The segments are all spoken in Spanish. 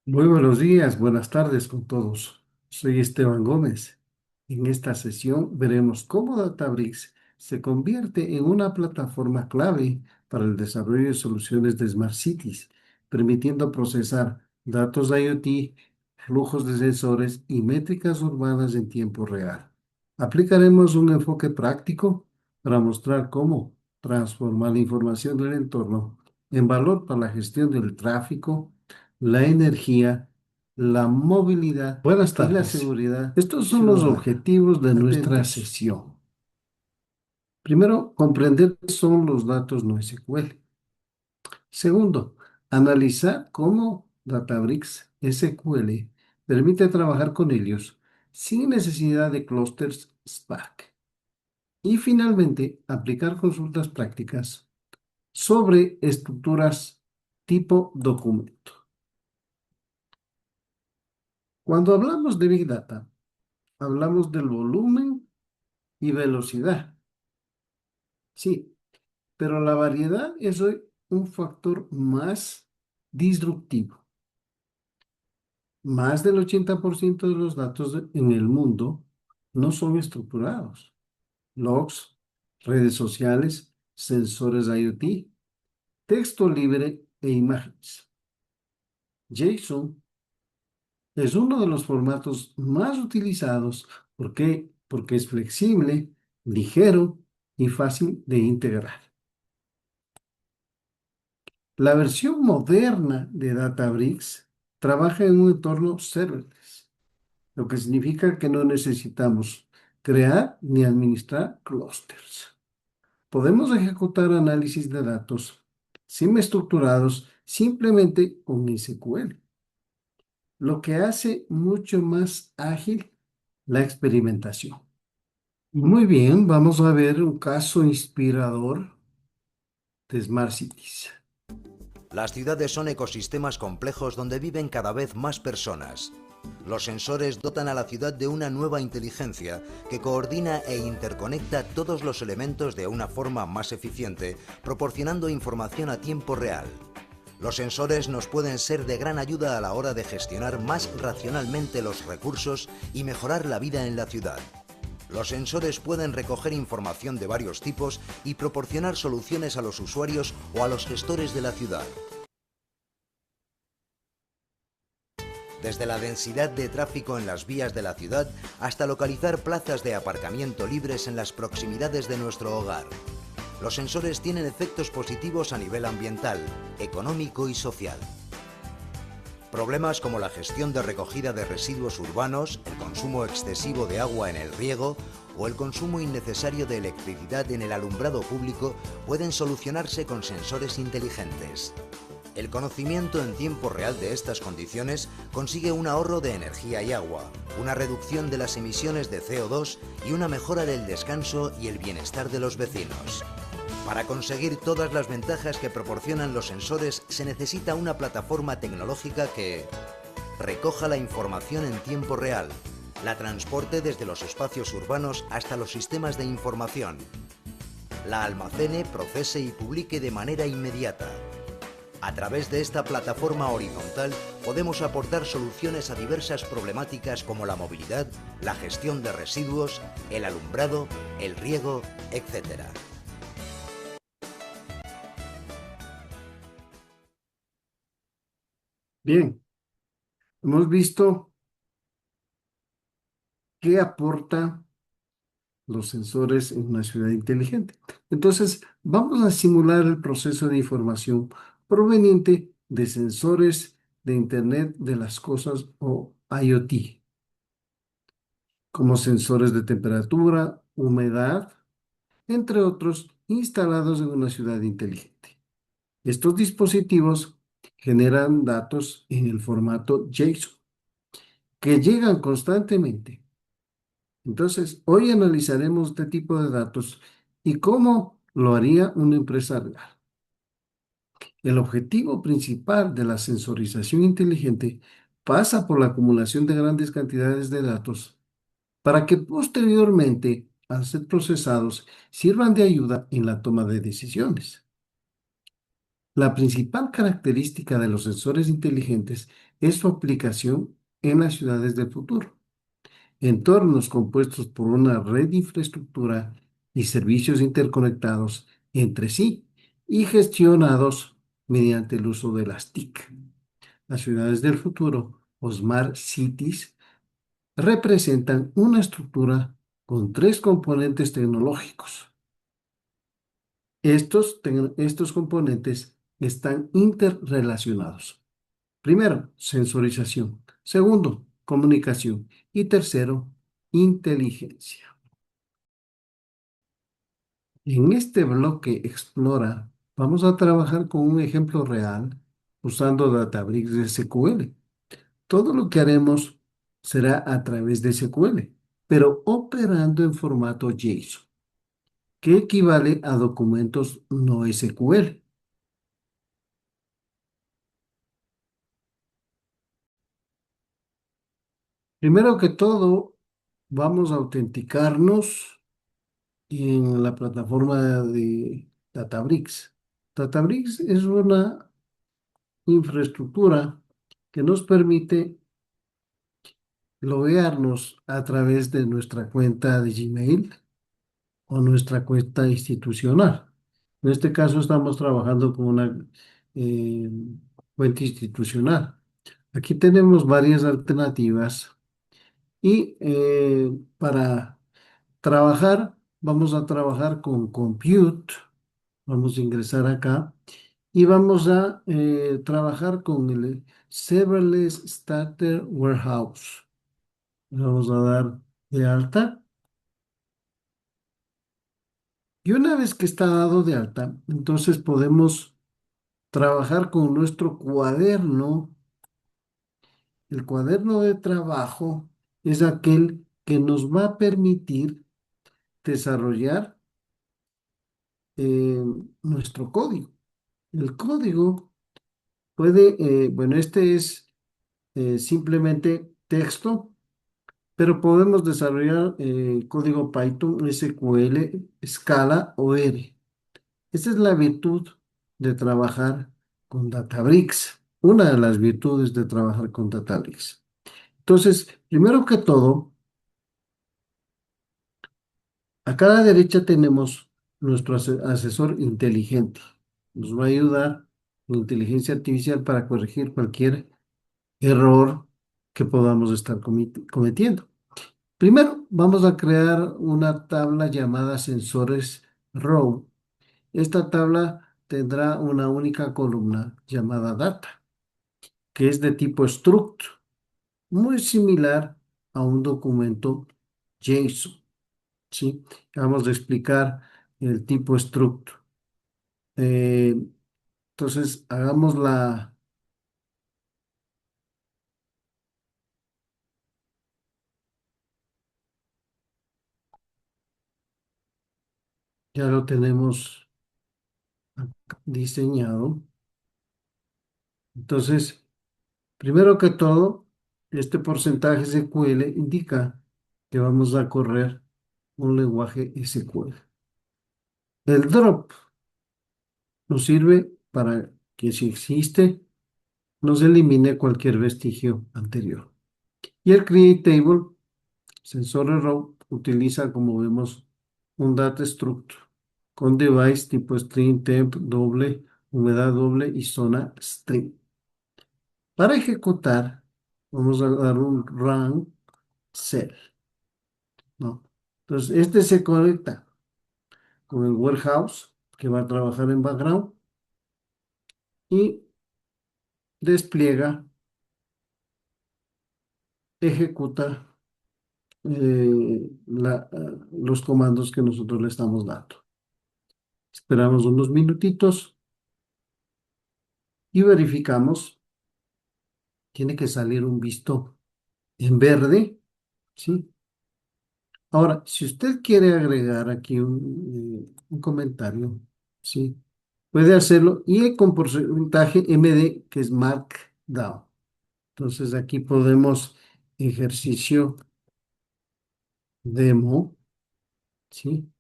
Muy buenos días, buenas tardes con todos. Soy Esteban Gómez. En esta sesión veremos cómo Databricks se convierte en una plataforma clave para el desarrollo de soluciones de Smart Cities, permitiendo procesar datos de IoT, flujos de sensores y métricas urbanas en tiempo real. Aplicaremos un enfoque práctico para mostrar cómo transformar la información del entorno en valor para la gestión del tráfico, la energía, la movilidad Buenas y la tardes. Seguridad Estos son los ciudadana. Objetivos de nuestra Atentos. Sesión. Primero, comprender qué son los datos NoSQL. Segundo, analizar cómo Databricks SQL permite trabajar con ellos sin necesidad de clusters Spark. Y finalmente, aplicar consultas prácticas sobre estructuras tipo documento. Cuando hablamos de Big Data, hablamos del volumen y velocidad. Sí, pero la variedad es hoy un factor más disruptivo. Más del 80% de los datos en el mundo no son estructurados. Logs, redes sociales, sensores IoT, texto libre e imágenes. JSON es uno de los formatos más utilizados. ¿Por qué? Porque es flexible, ligero y fácil de integrar. La versión moderna de Databricks trabaja en un entorno serverless, lo que significa que no necesitamos crear ni administrar clusters. Podemos ejecutar análisis de datos semi-estructurados simplemente con SQL, lo que hace mucho más ágil la experimentación. Muy bien, vamos a ver un caso inspirador de Smart Cities. Las ciudades son ecosistemas complejos donde viven cada vez más personas. Los sensores dotan a la ciudad de una nueva inteligencia que coordina e interconecta todos los elementos de una forma más eficiente, proporcionando información a tiempo real. Los sensores nos pueden ser de gran ayuda a la hora de gestionar más racionalmente los recursos y mejorar la vida en la ciudad. Los sensores pueden recoger información de varios tipos y proporcionar soluciones a los usuarios o a los gestores de la ciudad. Desde la densidad de tráfico en las vías de la ciudad hasta localizar plazas de aparcamiento libres en las proximidades de nuestro hogar. Los sensores tienen efectos positivos a nivel ambiental, económico y social. Problemas como la gestión de recogida de residuos urbanos, el consumo excesivo de agua en el riego o el consumo innecesario de electricidad en el alumbrado público pueden solucionarse con sensores inteligentes. El conocimiento en tiempo real de estas condiciones consigue un ahorro de energía y agua, una reducción de las emisiones de CO2 y una mejora del descanso y el bienestar de los vecinos. Para conseguir todas las ventajas que proporcionan los sensores se necesita una plataforma tecnológica que recoja la información en tiempo real, la transporte desde los espacios urbanos hasta los sistemas de información, la almacene, procese y publique de manera inmediata. A través de esta plataforma horizontal podemos aportar soluciones a diversas problemáticas como la movilidad, la gestión de residuos, el alumbrado, el riego, etc. Bien, hemos visto qué aporta los sensores en una ciudad inteligente. Entonces, vamos a simular el proceso de información proveniente de sensores de Internet de las Cosas o IoT, como sensores de temperatura, humedad, entre otros, instalados en una ciudad inteligente. Estos dispositivos generan datos en el formato JSON, que llegan constantemente. Entonces, hoy analizaremos este tipo de datos y cómo lo haría una empresa real. El objetivo principal de la sensorización inteligente pasa por la acumulación de grandes cantidades de datos para que posteriormente, al ser procesados, sirvan de ayuda en la toma de decisiones. La principal característica de los sensores inteligentes es su aplicación en las ciudades del futuro. Entornos compuestos por una red de infraestructura y servicios interconectados entre sí y gestionados mediante el uso de las TIC. Las ciudades del futuro, o Smart Cities, representan una estructura con tres componentes tecnológicos. Estos componentes están interrelacionados. Primero, sensorización. Segundo, comunicación. Y tercero, inteligencia. En este bloque Explora, vamos a trabajar con un ejemplo real usando Databricks de SQL. Todo lo que haremos será a través de SQL, pero operando en formato JSON, que equivale a documentos no SQL. Primero que todo, vamos a autenticarnos en la plataforma de Databricks. Databricks es una infraestructura que nos permite loguearnos a través de nuestra cuenta de Gmail o nuestra cuenta institucional. En este caso estamos trabajando con una eh, cuenta institucional. Aquí tenemos varias alternativas y para trabajar, vamos a trabajar con Compute. Vamos a ingresar acá y vamos a trabajar con el Serverless Starter Warehouse. Le vamos a dar de alta. Y una vez que está dado de alta, entonces podemos trabajar con nuestro cuaderno. El cuaderno de trabajo es aquel que nos va a permitir desarrollar nuestro código. El código bueno, este es simplemente texto, pero podemos desarrollar código Python, SQL, Scala o R. Esa es la virtud de trabajar con Databricks, una de las virtudes de trabajar con Databricks. Entonces, primero que todo, acá a la derecha tenemos nuestro asesor inteligente. Nos va a ayudar la inteligencia artificial para corregir cualquier error que podamos estar cometiendo. Primero, vamos a crear una tabla llamada sensores row. Esta tabla tendrá una única columna llamada data, que es de tipo struct, muy similar a un documento JSON, ¿sí? Vamos a explicar el tipo struct. Eh, entonces, ya lo tenemos diseñado. Entonces, primero que todo, este porcentaje SQL indica que vamos a correr un lenguaje SQL. El drop nos sirve para que si existe, nos elimine cualquier vestigio anterior. Y el create table, sensor row, utiliza, como vemos, un data structure con device tipo string, temp, doble, humedad doble y zona string. Para ejecutar, vamos a dar un run cell, ¿no? Entonces, este se conecta con el warehouse que va a trabajar en background y despliega, ejecuta los comandos que nosotros le estamos dando. Esperamos unos minutitos y verificamos. Tiene que salir un visto en verde, ¿sí? Ahora, si usted quiere agregar aquí un comentario, ¿sí? Puede hacerlo y con porcentaje MD, que es Markdown. Entonces aquí podemos ejercicio demo, ¿sí?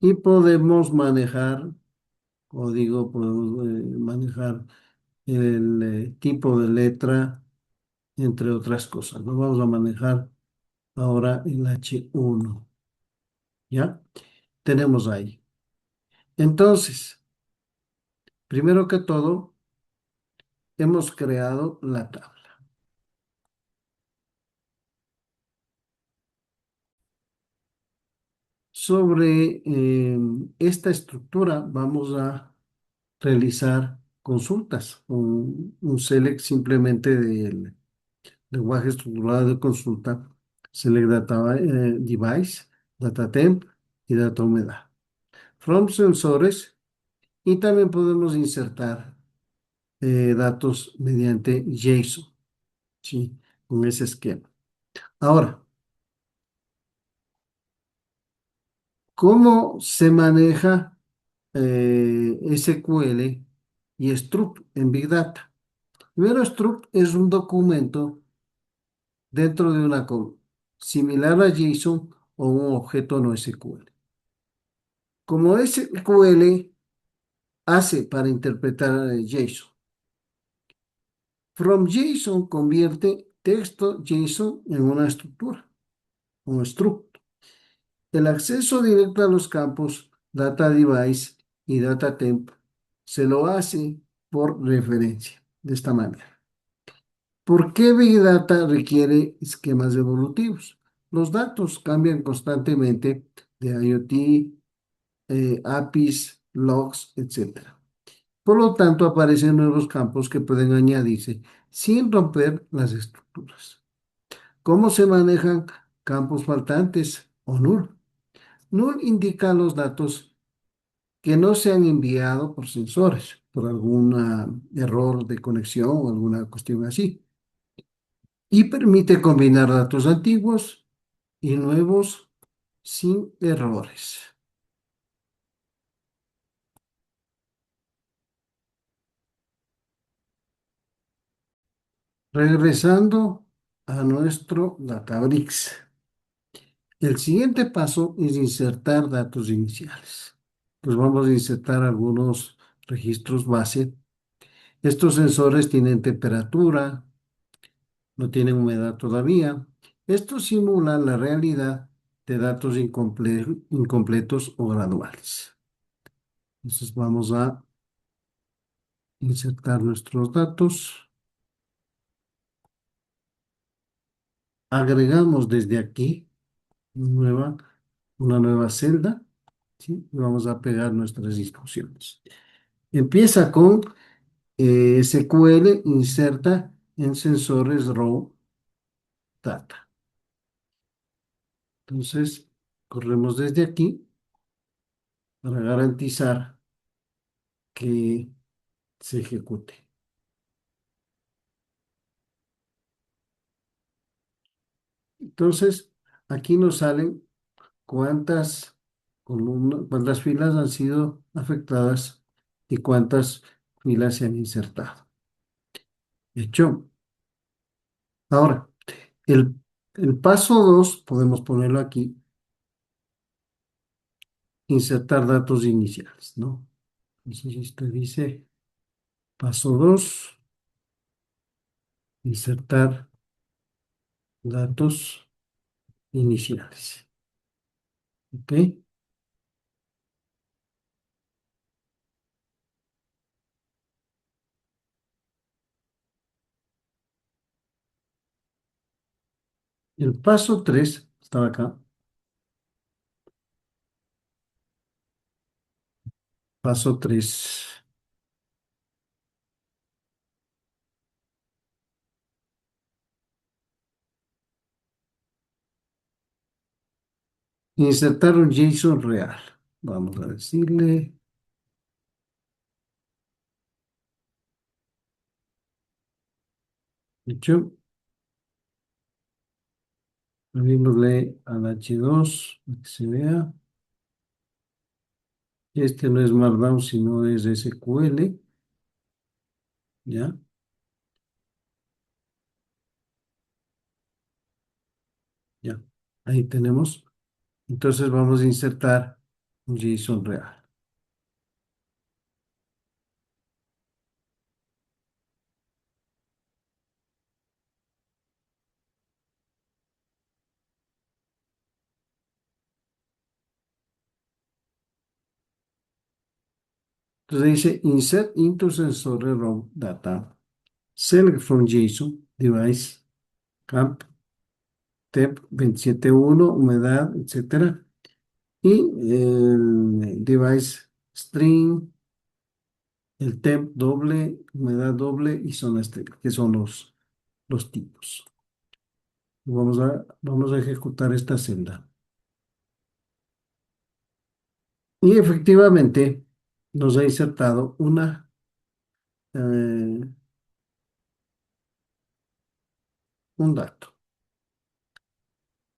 Y podemos manejar código, podemos manejar el tipo de letra, entre otras cosas. No vamos a manejar ahora el H1, ¿ya? Tenemos ahí. Entonces, primero que todo, hemos creado la tabla. Sobre esta estructura vamos a realizar consultas, un select simplemente del lenguaje estructurado de consulta, select data device, data temp y data humedad. From sensores y también podemos insertar datos mediante JSON, ¿sí? Con ese esquema. Ahora, ¿cómo se maneja SQL y Struct en Big Data? Primero, Struct es un documento dentro de una similar a JSON o un objeto no SQL. Como SQL hace para interpretar JSON. From JSON convierte texto JSON en una estructura, un struct. El acceso directo a los campos data device y data temp se lo hace por referencia, de esta manera. ¿Por qué Big Data requiere esquemas evolutivos? Los datos cambian constantemente de IoT, APIs, logs, etcétera. Por lo tanto, aparecen nuevos campos que pueden añadirse sin romper las estructuras. ¿Cómo se manejan campos faltantes o null? Null indica los datos que no se han enviado por sensores, por algún error de conexión o alguna cuestión así. Y permite combinar datos antiguos y nuevos sin errores. Regresando a nuestro Databricks. El siguiente paso es insertar datos iniciales. Pues vamos a insertar algunos registros base. Estos sensores tienen temperatura, no tienen humedad todavía. Esto simula la realidad de datos incompletos o graduales. Entonces vamos a insertar nuestros datos. Agregamos desde aquí una nueva celda, ¿sí? Y vamos a pegar nuestras instrucciones. Empieza con SQL, inserta en sensores raw data. Entonces, corremos desde aquí para garantizar que se ejecute. Entonces, aquí nos salen cuántas cuántas filas han sido afectadas y cuántas filas se han insertado. Hecho. Ahora, el, el paso 2 podemos ponerlo aquí, insertar datos iniciales, ¿no? Entonces, esto dice paso 2, insertar datos iniciales. ¿Ok? El paso 3 estaba acá. Paso 3, insertar un JSON real. Vamos a decirle, hecho, abrimosle al H2, para que se vea. Este no es Markdown, sino es SQL, ¿ya? Ya. Ahí tenemos. Entonces vamos a insertar un JSON real. Entonces dice insert into sensor raw data, select from JSON, device, camp, temp 27.1, humedad, etcétera. Y el device string, el temp doble, humedad doble y zona estéril, que son los tipos. Vamos a ejecutar esta celda. Y efectivamente nos ha insertado eh, un dato.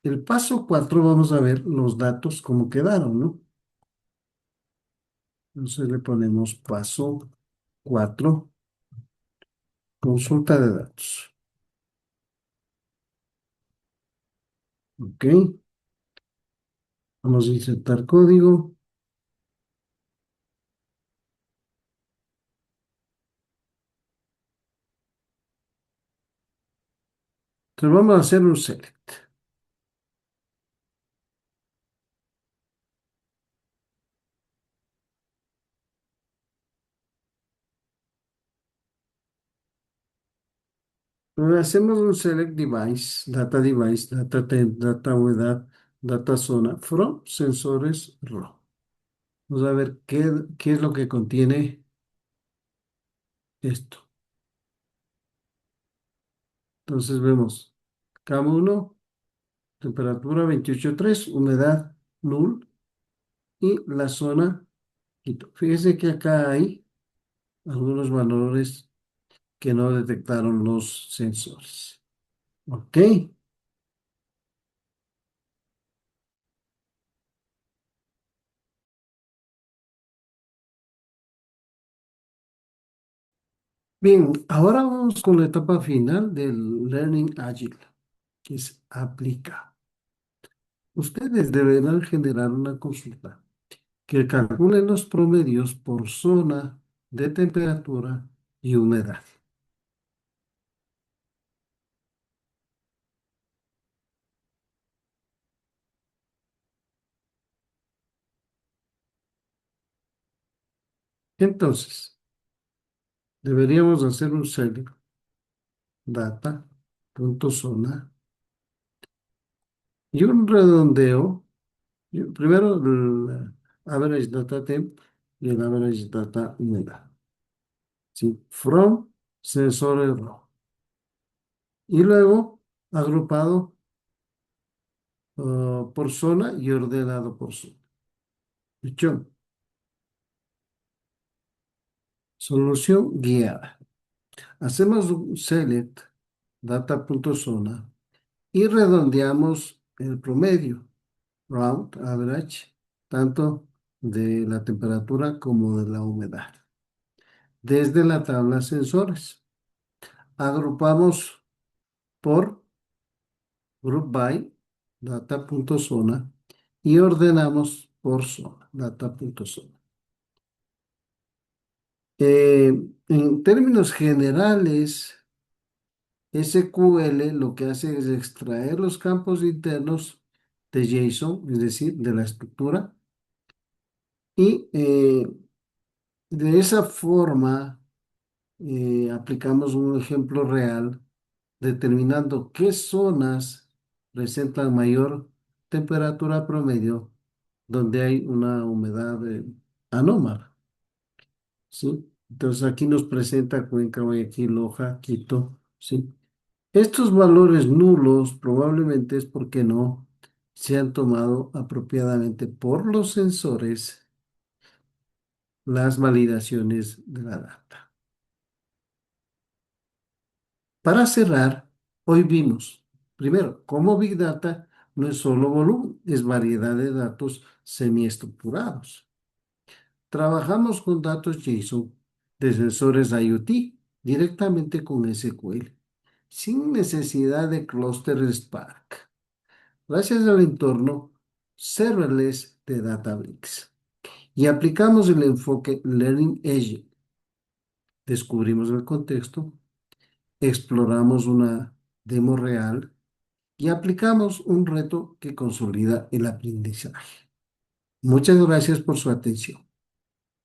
El paso 4 vamos a ver los datos como quedaron, ¿no? Entonces le ponemos paso 4, consulta de datos. Ok, vamos a insertar código. Entonces vamos a hacer un select. Entonces hacemos un select device, data temp, data humedad, data zona, from sensores raw. Vamos a ver qué es lo que contiene esto. Entonces vemos cam 1, temperatura 28.3, humedad null y la zona Quito. Fíjese que acá hay algunos valores que no detectaron los sensores. Ok. Bien, ahora vamos con la etapa final del Learning Agile, que es aplica. Ustedes deberán generar una consulta que calcule los promedios por zona de temperatura y humedad. Entonces, deberíamos hacer un select data.zona y un redondeo. Primero el average data temp y el average data humedad. ¿Sí? From sensores raw. Y luego agrupado por zona y ordenado por zona. Dicho, solución guiada. Hacemos un select data.zona y redondeamos el promedio, round, average, tanto de la temperatura como de la humedad. Desde la tabla sensores, agrupamos por group by data.zona y ordenamos por zona, data.zona. En términos generales, SQL lo que hace es extraer los campos internos de JSON, es decir, de la estructura, y de esa forma aplicamos un ejemplo real determinando qué zonas presentan mayor temperatura promedio donde hay una humedad anómala, ¿sí? Entonces aquí nos presenta Cuenca, Guayaquil, Loja, Quito, ¿sí? Estos valores nulos probablemente es porque no se han tomado apropiadamente por los sensores las validaciones de la data. Para cerrar, hoy vimos, primero, cómo Big Data no es solo volumen, es variedad de datos semiestructurados. Trabajamos con datos JSON de sensores IoT directamente con SQL, sin necesidad de clúster Spark, gracias al entorno serverless de Databricks. Y aplicamos el enfoque Learning Agent. Descubrimos el contexto, exploramos una demo real y aplicamos un reto que consolida el aprendizaje. Muchas gracias por su atención.